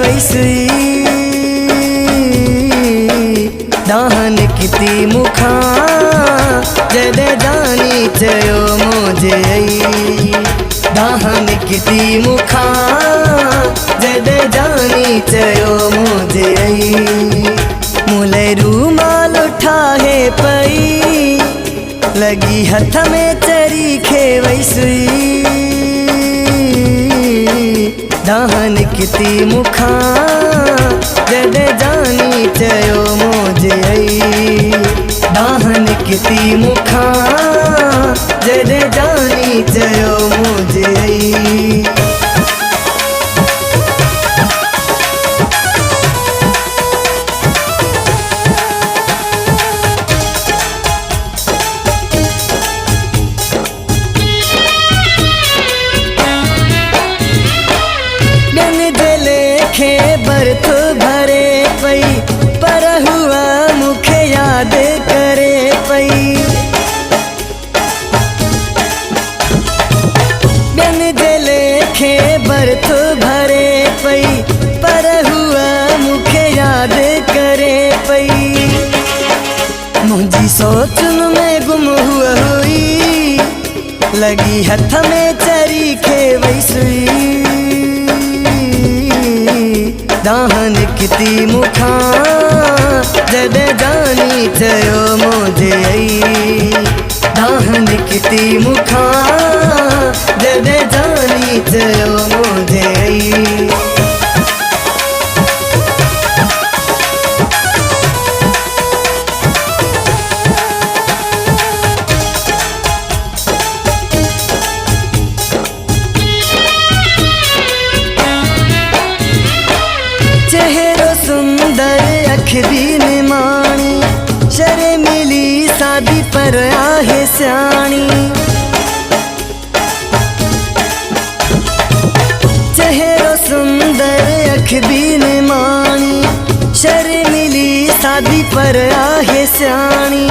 वैसुई दाहन किती मुखा जदे जानी चयो मुझे दाहन किती मुखा जदे जानी चयो मुझे मुले रूमाल उठाहे पई लगी हथ में चरी खे वैसुई दाहन किती मुखा जदे जानी चयो मुझे दाहन किती मुखा जदे जानी चयो मुझे बर्थ भरे पई पर हुआ मुखे याद करे पई बिन जे लेखे बर्थ भरे पई पर हुआ मुखे याद करे पई मुझी सोचन में गुम हुआ हुई लगी हथ में चरी खे वैसुई दाहन किती मुखा जदे जानी चयो मुझे दाहन किती मुखा जदे जानी चयो मुझे अखबीन माणी शरे मिली शादी पर आहे स्याणी चेहरो सुंदर अखबीन माणी शरे मिली शादी पर आहे स्याणी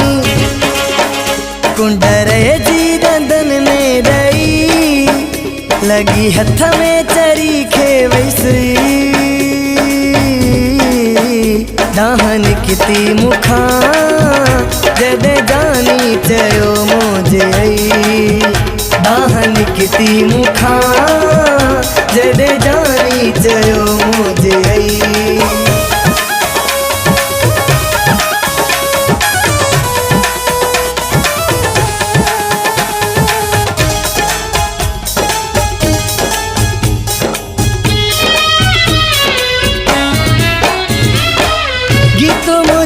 कुंडर जी दंदन में रही लगी हथ में चरी खे वैसुई दाहन किती मुखा जदे जानी चयो मुझे दाहन किती मुखा जदे जानी चयो मुझे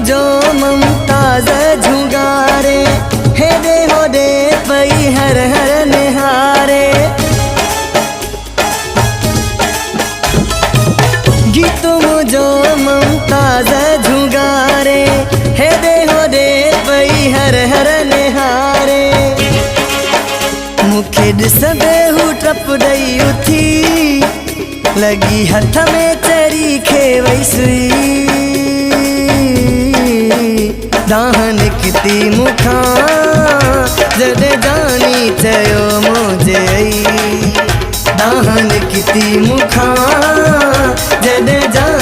जो ममताज झुगारे हेदे होदे पई हर हर निहारे गीत मुझो ममताज झुगारे हेदे होदे पई हर हर निहारे मुखे ॾिसंदे हू टप ॾई उथी लगी हथ में चरी खे वैसुई दाहन किती मुखा जदे जानी चयो मुझे दाहन किती मुखा जदे जानी